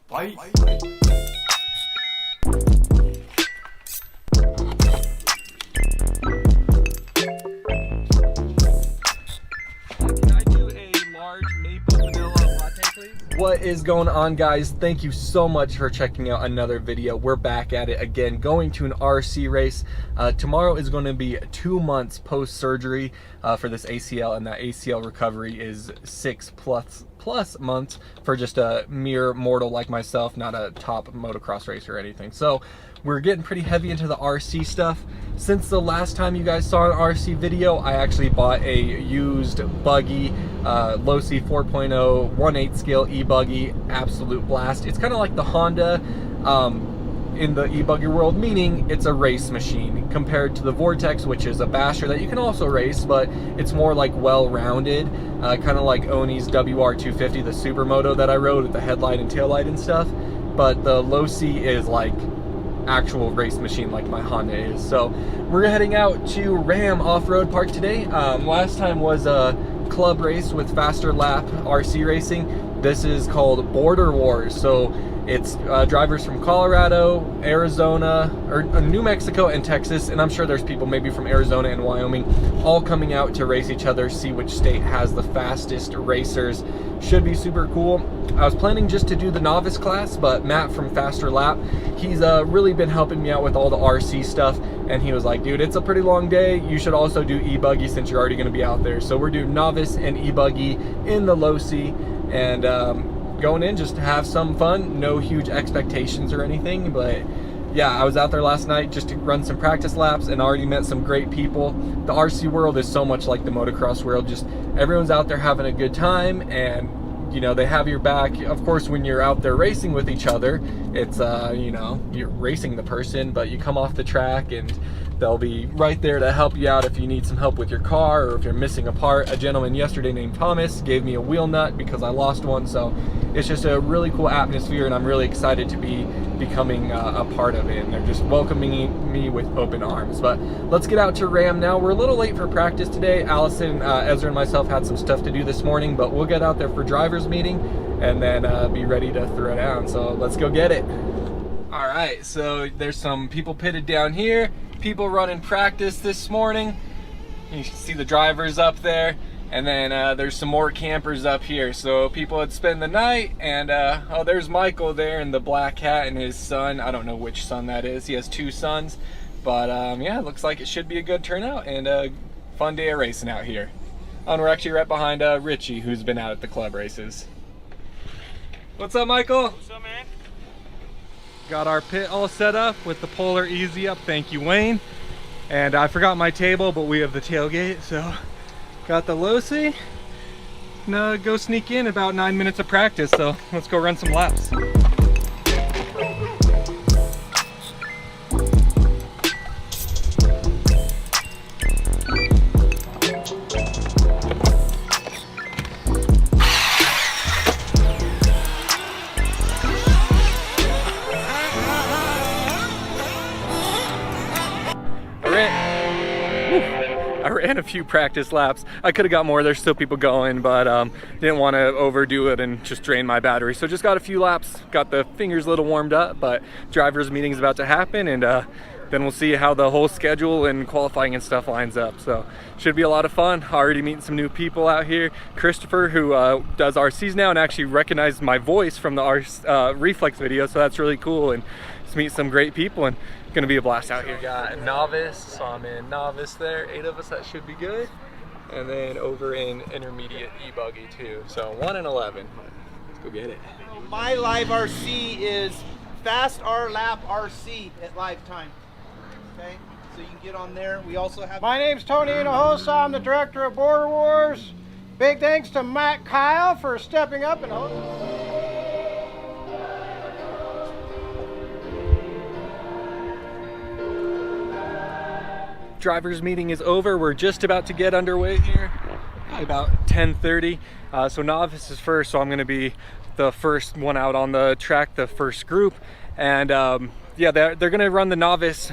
Fight. What is going on, guys? Thank you so much for checking out another video. We're back at it again, going to an RC race. Tomorrow is going to be 2 months post-surgery for this ACL, and that ACL recovery is 6+ months for just a mere mortal like myself, not a top motocross racer or anything. So we're getting pretty heavy into the RC stuff. Since the last time you guys saw an RC video, I actually bought a used buggy, Losi 4.0 1/8 scale eBuggy, absolute blast. It's kind of like the Honda in the eBuggy world, meaning it's a race machine compared to the Vortex, which is a basher that you can also race, but it's more like well-rounded, kind of like Oni's WR250, the supermoto that I rode with the headlight and taillight and stuff. But the Losi is like actual race machine like my Honda is. So we're heading out to Ram Off-Road Park today. Last time was a club race with Faster Lap RC Racing. This is called Border Wars. So it's drivers from Colorado, Arizona, or New Mexico and Texas, and I'm sure there's people maybe from Arizona and Wyoming all coming out to race each other, see which state has the fastest racers. Should be super cool. I was planning just to do the novice class, but Matt from Faster Lap, he's really been helping me out with all the RC stuff, and he was like, dude, it's a pretty long day. You should also do eBuggy since you're already going to be out there. So we're doing novice and eBuggy in the Losi, and going in just to have some fun. No huge expectations or anything, but yeah, I was out there last night just to run some practice laps and already met some great people. The RC world is so much like the motocross world. Just everyone's out there having a good time, and you know, they have your back. Of course, when you're out there racing with each other, it's you know, you're racing the person, but you come off the track and they'll be right there to help you out if you need some help with your car or if you're missing a part. A gentleman yesterday named Thomas gave me a wheel nut because I lost one. So it's just a really cool atmosphere, and I'm really excited to be becoming a part of it. And they're just welcoming me with open arms. But let's get out to Ram now. We're a little late for practice today. Allison, Ezra, and myself had some stuff to do this morning, but we'll get out there for driver's meeting and then be ready to throw down. So let's go get it. All right, so there's some people pitted down here. People running practice this morning. You can see the drivers up there, and then there's some more campers up here. So people had spent the night, and oh, there's Michael there in the black hat and his son. I don't know which son that is. He has 2 sons, but yeah, it looks like it should be a good turnout and a fun day of racing out here. And we're actually right behind Richie, who's been out at the club races. What's up, Michael? What's up, man? Got our pit all set up with the Polar Easy Up. Thank you, Wayne. And I forgot my table, but we have the tailgate, so got the Losi. Now go sneak in about 9 minutes of practice, so let's go run some laps. I ran a few practice laps. I could have got more. There's still people going, but didn't want to overdo it and just drain my battery. So just got a few laps, got the fingers a little warmed up, but driver's meeting is about to happen, and then we'll see how the whole schedule and qualifying and stuff lines up. So should be a lot of fun. Already meeting some new people out here. Christopher, who does RCs now and actually recognized my voice from the Reflex video, so that's really cool. And just meet some great people, and gonna be a blast out here. Got novice, so I'm in novice there. 8 of us, that should be good. And then over in intermediate eBuggy too. So 1 and 11. Let's go get it. My live RC is Fast R Lap RC at Lifetime. Okay, so you can get on there. We also have. My name's Tony Hinojosa. I'm the director of Border Wars. Big thanks to Matt Kyle for stepping up and hosting. Driver's meeting is over. We're just about to get underway here, about 10:30. So novice is first, so I'm going to be the first one out on the track, the first group. And yeah, they're going to run the novice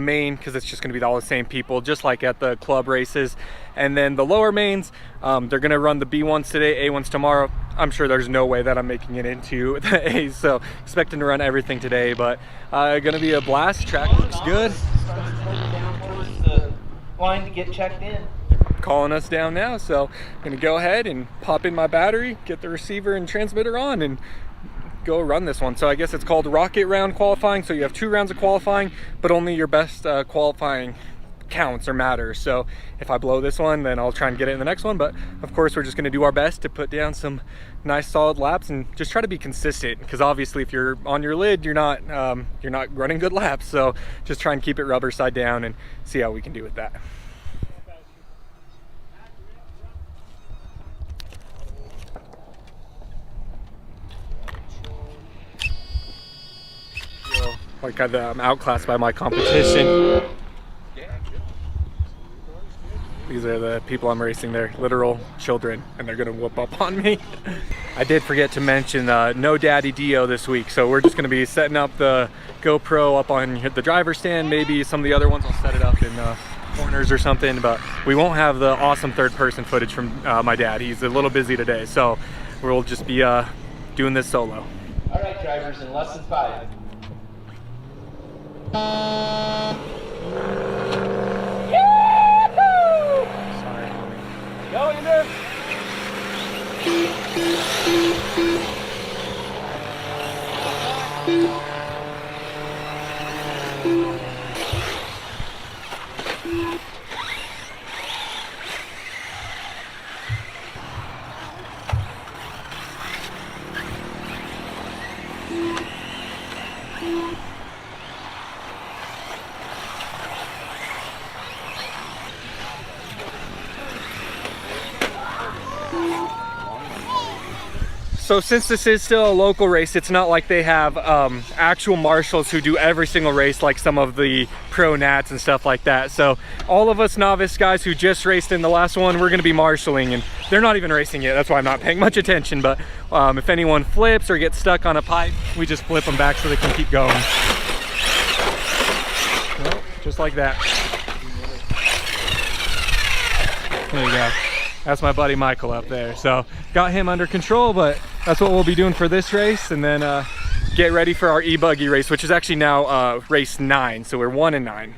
main because it's just going to be all the same people, just like at the club races. And then the lower mains, they're going to run the B1s today, A1s tomorrow. I'm sure there's no way that I'm making it into the A's, so expecting to run everything today, but gonna be a blast. Track looks good. Down towards the line to get checked in. Calling us down now, so I'm gonna go ahead and pop in my battery, get the receiver and transmitter on, and go run this one. So I guess it's called rocket round qualifying, so you have 2 rounds of qualifying, but only your best qualifying counts or matters. So if I blow this one, then I'll try and get it in the next one, but of course we're just going to do our best to put down some nice solid laps and just try to be consistent, because obviously if you're on your lid, you're not running good laps. So just try and keep it rubber side down and see how we can do with that. Like I'm outclassed by my competition. These are the people I'm racing. They're literal children, and they're gonna whoop up on me. I did forget to mention no Daddy Dio this week, so we're just gonna be setting up the GoPro up on the driver's stand. Maybe some of the other ones I'll set it up in corners or something, but we won't have the awesome third-person footage from my dad. He's a little busy today, so we'll just be doing this solo. All right, drivers, in less than 5. Sorry. Go, Ender! So since this is still a local race, it's not like they have actual marshals who do every single race like some of the pro nats and stuff like that. So all of us novice guys who just raced in the last one, we're gonna be marshaling, and they're not even racing yet. That's why I'm not paying much attention. But if anyone flips or gets stuck on a pipe, we just flip them back so they can keep going. Well, just like that. There you go. That's my buddy Michael up there. So got him under control, but that's what we'll be doing for this race, and then get ready for our eBuggy race, which is actually now race 9. So we're 1 and 9.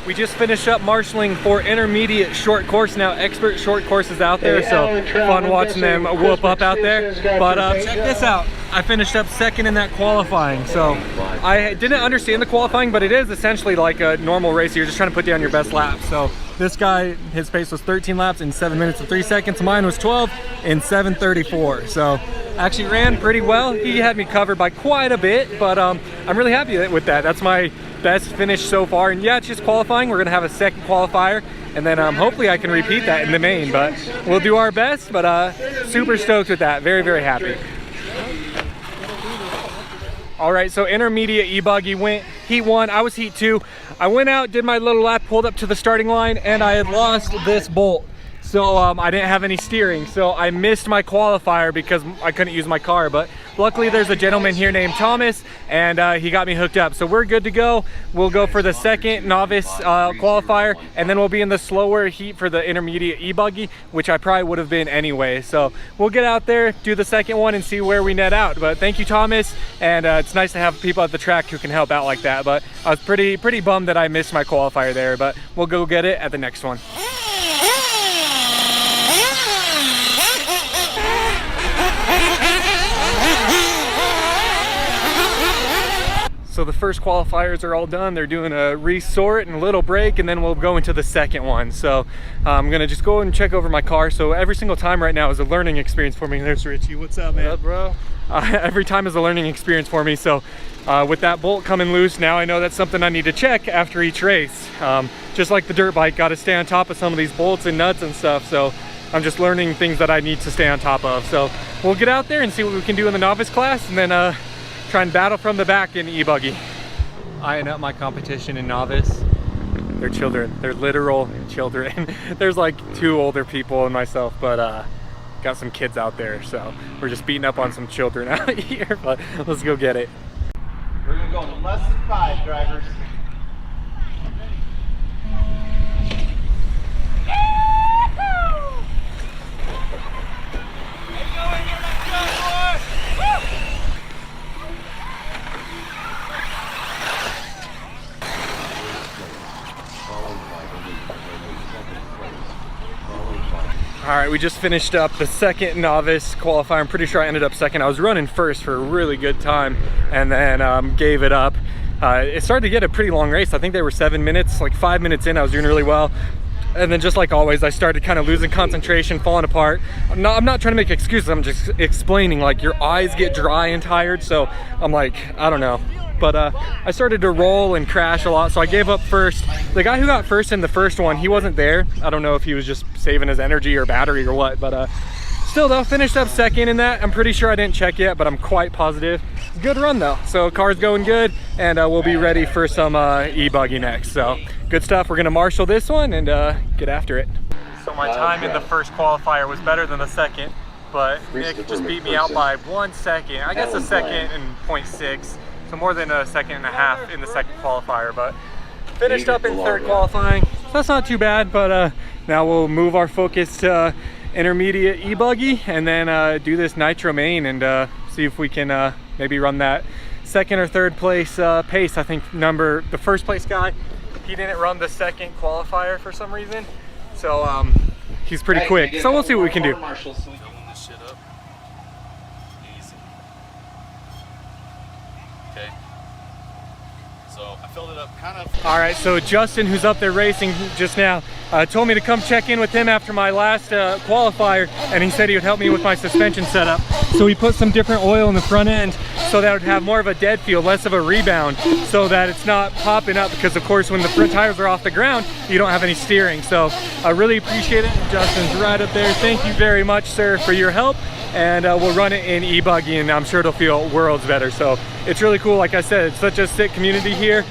We just finished up marshalling for intermediate short course. Now expert short course is out there, so fun watching them whoop up out there. But check this out. I finished up 2nd in that qualifying. So I didn't understand the qualifying, but it is essentially like a normal race. You're just trying to put down your best lap. So this guy, his pace was 13 laps in 7 minutes and 3 seconds. Mine was 12 in 7:34. So actually ran pretty well. He had me covered by quite a bit, but I'm really happy with that. That's my best finish so far. And yeah, it's just qualifying. We're gonna have a 2nd qualifier, and then hopefully I can repeat that in the main, but we'll do our best. But super stoked with that. Very, very happy. All right, so intermediate eBuggy went heat 1. I was heat 2. I went out, did my little lap, pulled up to the starting line, and I had lost this bolt. So I didn't have any steering, so I missed my qualifier because I couldn't use my car. But luckily there's a gentleman here named Thomas, and he got me hooked up. So we're good to go. We'll go for the 2nd novice qualifier, and then we'll be in the slower heat for the intermediate eBuggy, which I probably would have been anyway. So we'll get out there, do the 2nd one, and see where we net out. But thank you, Thomas, and it's nice to have people at the track who can help out like that. But I was pretty bummed that I missed my qualifier there, but we'll go get it at the next one. So the first qualifiers are all done. They're doing a resort and a little break, and then we'll go into the 2nd one. So I'm gonna just go and check over my car. So every single time right now is a learning experience for me. There's Richie. What's up, man? What up, bro? Every time is a learning experience for me. So with that bolt coming loose, now I know that's something I need to check after each race. Just like the dirt bike, got to stay on top of some of these bolts and nuts and stuff. So I'm just learning things that I need to stay on top of. So we'll get out there and see what we can do in the novice class, and then try and battle from the back in eBuggy. Eyeing up my competition in novice. They're children. They're literal children. There's like 2 older people and myself, but got some kids out there, so we're just beating up on some children out here, but let's go get it. We're gonna go in less than 5, drivers. All right, we just finished up the second novice qualifier. I'm pretty sure I ended up second. I was running first for a really good time and then gave it up. It started to get a pretty long race. I think they were 7 minutes, like 5 minutes in, I was doing really well. And then just like always, I started kind of losing concentration, falling apart. I'm not trying to make excuses, I'm just explaining, like your eyes get dry and tired. So I'm like, I don't know. But I started to roll and crash a lot, so I gave up first. The guy who got first in the first one, he wasn't there. I don't know if he was just saving his energy or battery or what, but still though, finished up second in that. I'm pretty sure I didn't check yet, but I'm quite positive. Good run though, so car's going good, and we'll be ready for some eBuggy next. So good stuff. We're gonna marshal this one and get after it. So my time in the first qualifier was better than the second, but Nick just beat me out by 1 second. I guess a second and 0.6. So more than a second and a half in the second qualifier, but finished up in third qualifying. So that's not too bad, but now we'll move our focus to intermediate eBuggy and then do this nitro main and see if we can maybe run that second or third place pace. I think the first place guy, he didn't run the second qualifier for some reason. So he's pretty quick. So we'll see what we can do. Filled it up kind of. All right, so Justin, who's up there racing just now, told me to come check in with him after my last qualifier, and he said he would help me with my suspension setup. So he put some different oil in the front end so that it would have more of a dead feel, less of a rebound, so that it's not popping up, because of course when the front tires are off the ground, you don't have any steering. So I really appreciate it. Justin's right up there. Thank you very much, sir, for your help. And we'll run it in eBuggy, and I'm sure it'll feel worlds better. So it's really cool. Like I said, it's such a sick community here.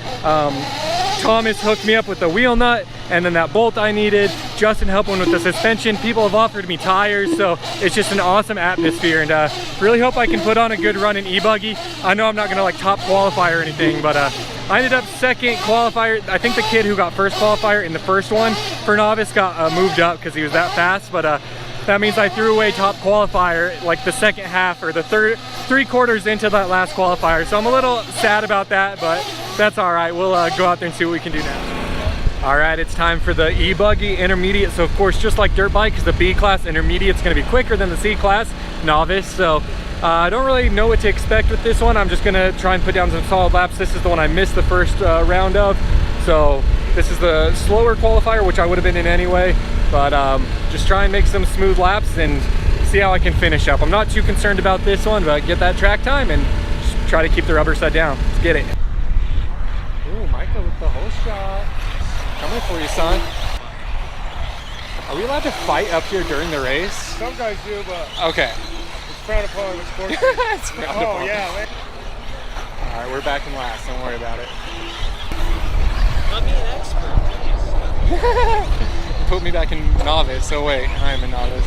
Thomas hooked me up with the wheel nut and then that bolt I needed. Justin helped one with the suspension. People have offered me tires, so it's just an awesome atmosphere, and really hope I can put on a good run in eBuggy. I know I'm not gonna like top qualify or anything, but I ended up second qualifier. I think the kid who got first qualifier in the first one for novice got moved up because he was that fast, but that means I threw away top qualifier like the second half or the three quarters into that last qualifier. So I'm a little sad about that, but that's all right. We'll go out there and see what we can do now. All right, it's time for the eBuggy intermediate. So of course, just like dirt bike, because the B class intermediate is going to be quicker than the C class novice. So I don't really know what to expect with this one. I'm just going to try and put down some solid laps. This is the one I missed the first round of. So this is the slower qualifier, which I would have been in anyway. But just try and make some smooth laps and see how I can finish up. I'm not too concerned about this one, but get that track time and just try to keep the rubber side down. Let's get it. Ooh, Micah with the whole shot. Coming for you, son. Are we allowed to fight up here during the race? Some guys do, but okay. It's frowned upon in sports. It's frowned upon. Oh yeah, man. All right, we're back in last. Don't worry about it. Let me an expert, please. Put me back in novice. So wait, I am a novice.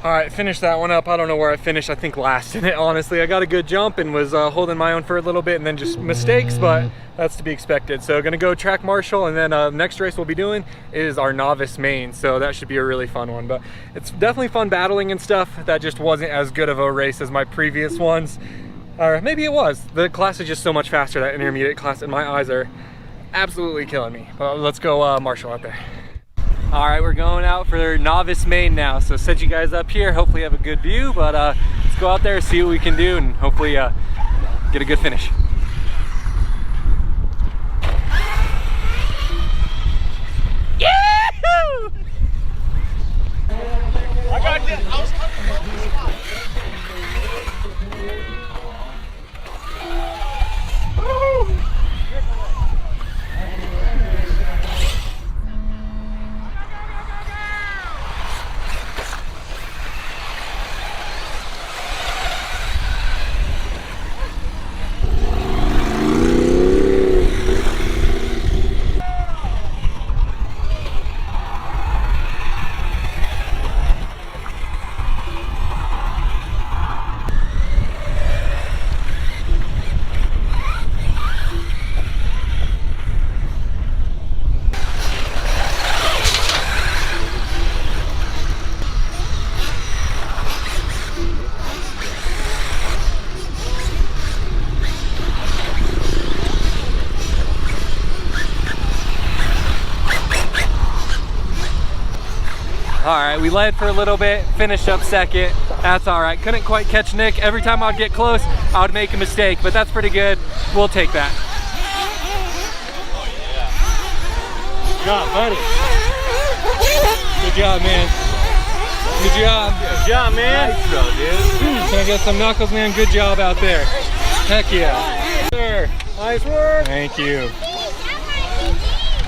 All right, finished that one up. I don't know where I finished. I think last in it, honestly. I got a good jump and was holding my own for a little bit, and then just mistakes, but that's to be expected. So gonna go track marshal, and then next race we'll be doing is our novice main. So that should be a really fun one, but it's definitely fun battling and stuff. That just wasn't as good of a race as my previous ones. Or maybe it was. The class is just so much faster, that intermediate class, and my eyes are absolutely killing me. Well, let's go marshal out there. All right, we're going out for novice main now. So set you guys up here, hopefully have a good view, but let's go out there, see what we can do, and hopefully get a good finish. Yahoo! I got this. I was coming from the spot. All right, we led for a little bit, finished up second. That's all right. Couldn't quite catch Nick. Every time I'd get close, I would make a mistake, but that's pretty good. We'll take that. Good job, buddy. Good job, man. Good job. Good job, man. Nice throw, dude. Can I get some knuckles, man? Good job out there. Heck yeah. Sir. Nice work. Thank you.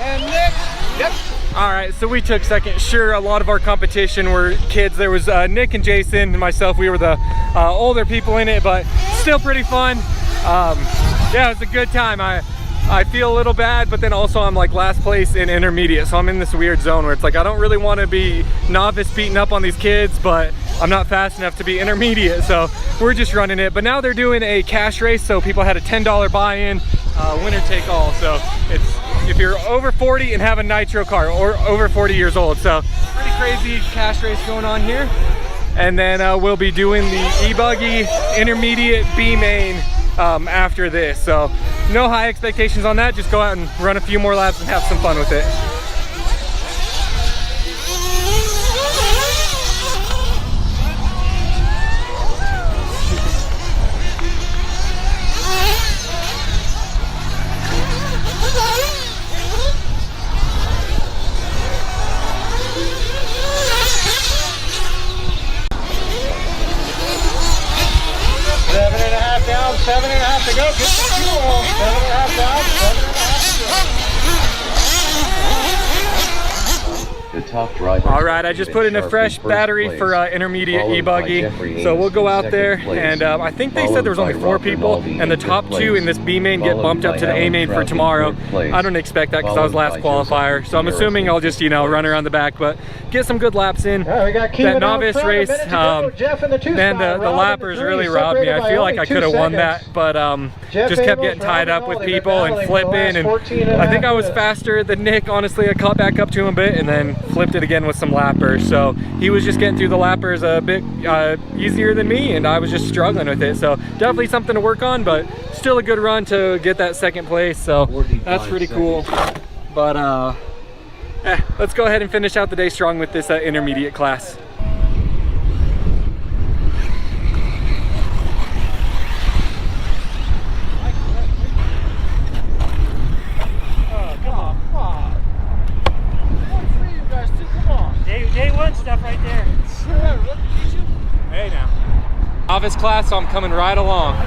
And Nick. Yep. All right, so we took second. Sure, a lot of our competition were kids. There was Nick and Jason and myself. We were the older people in it, but still pretty fun. Yeah, it was a good time. I feel a little bad, but then also I'm like last place in intermediate, so I'm in this weird zone where it's like I don't really want to be novice beating up on these kids, but I'm not fast enough to be intermediate, so we're just running it. But now they're doing a cash race, so people had a $10 buy-in, winner take all. So it's if you're over 40 and have a nitro car, or over 40 years old. So pretty crazy cash race going on here. And then we'll be doing the eBuggy intermediate B main after this. So no high expectations on that. Just go out and run a few more laps and have some fun with it. Down, 7.5 to go. Get the fuel. 7.5 down, 7.5 to go. The top driver. All right, I just put in a fresh battery for intermediate eBuggy, so we'll go out there, and I think they said there was only 4 people, and the top 2 in this B main get bumped up to the A main for tomorrow. I don't expect that because I was last qualifier, so I'm assuming I'll just, you know, run around the back, but get some good laps in. Yeah, we got that novice race, man, the lappers really robbed me. I feel like I could have won that, but just kept getting tied up with people and flipping, and I think I was faster than Nick. Honestly, I caught back up to him a bit and then flipped it again with some lappers. So he was just getting through the lappers a bit easier than me, and I was just struggling with it. So definitely something to work on, but still a good run to get that second place. So that's pretty cool. But let's go ahead and finish out the day strong with this intermediate class. Day one stuff right there. Hey now. Novice class, so I'm coming right along.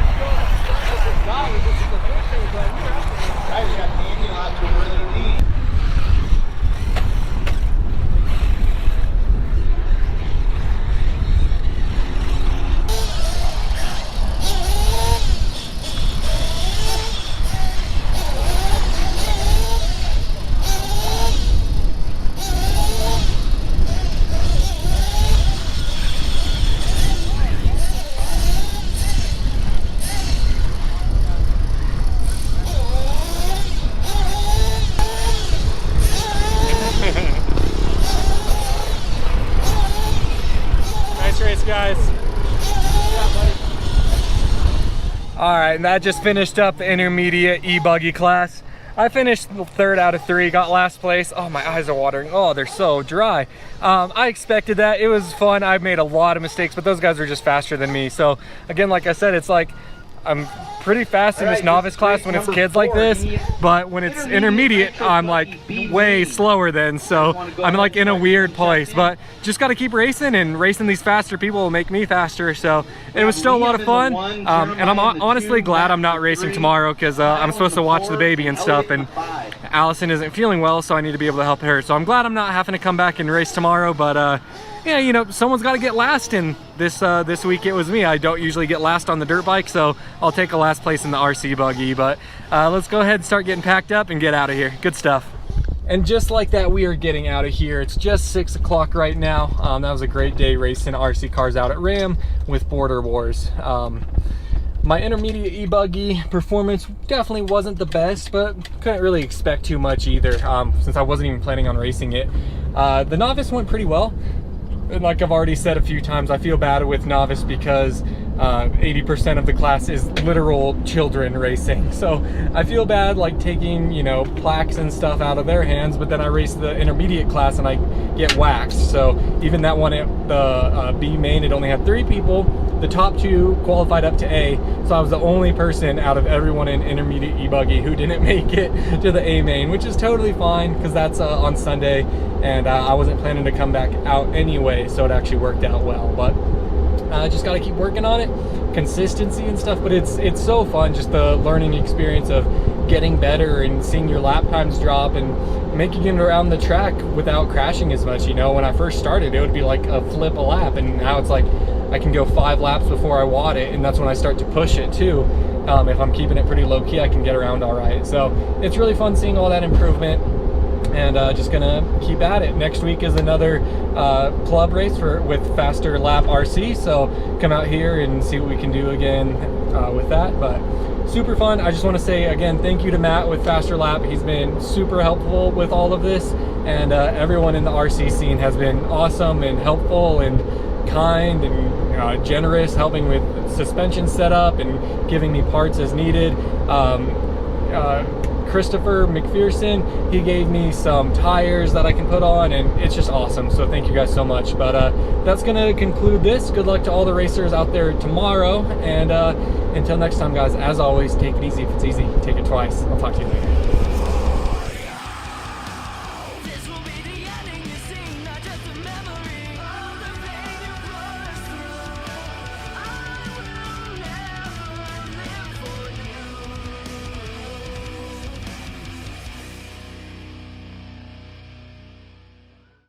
Guys. All right, and that just finished up the intermediate eBuggy class. I finished 3rd out of 3, got last place. Oh, my eyes are watering. Oh, they're so dry. I expected that. It was fun. I've made a lot of mistakes, but those guys are just faster than me. So again, like I said, it's like I'm pretty fast in this novice class when it's kids like this, but when it's intermediate, I'm like way slower then, so I'm like in a weird place. But just got to keep racing, and racing these faster people will make me faster. So it was still a lot of fun, and I'm honestly glad I'm not racing tomorrow, because I'm supposed to watch the baby and stuff, and Allison isn't feeling well, so I need to be able to help her. So I'm glad I'm not having to come back and race tomorrow, but yeah, you know, someone's got to get last, and this week it was me. I don't usually get last on the dirt bike, so I'll take a last place in the RC buggy. But let's go ahead and start getting packed up and get out of here. Good stuff. And just like that, we are getting out of here. It's just 6 o'clock right now. That was a great day racing RC cars out at Ram with Border Wars. My intermediate eBuggy performance definitely wasn't the best, but couldn't really expect too much either, since I wasn't even planning on racing it. The novice went pretty well. And like I've already said a few times, I feel bad with novice because 80% of the class is literal children racing. So I feel bad like taking, you know, plaques and stuff out of their hands, but then I race the intermediate class and I get waxed. So even that one at the B main, it only had 3 people. The top 2 qualified up to A, so I was the only person out of everyone in intermediate eBuggy who didn't make it to the A main, which is totally fine because that's on Sunday, and I wasn't planning to come back out anyway, so it actually worked out well. But I just got to keep working on it, consistency and stuff. But it's so fun, just the learning experience of getting better and seeing your lap times drop and making it around the track without crashing as much. You know, when I first started, it would be like a flip a lap, and now it's like I can go 5 laps before I wad it, and that's when I start to push it too. If I'm keeping it pretty low key, I can get around all right. So it's really fun seeing all that improvement, and just gonna keep at it. Next week is another club race with Faster Lap RC, so come out here and see what we can do again with that. But super fun. I just want to say again, thank you to Matt with Faster Lap. He's been super helpful with all of this, and everyone in the RC scene has been awesome and helpful and kind and generous, helping with suspension setup and giving me parts as needed. Christopher McPherson, he gave me some tires that I can put on, and it's just awesome. So thank you guys so much. But that's gonna conclude this. Good luck to all the racers out there tomorrow, and until next time guys, as always, take it easy. If it's easy, take it twice. I'll talk to you later.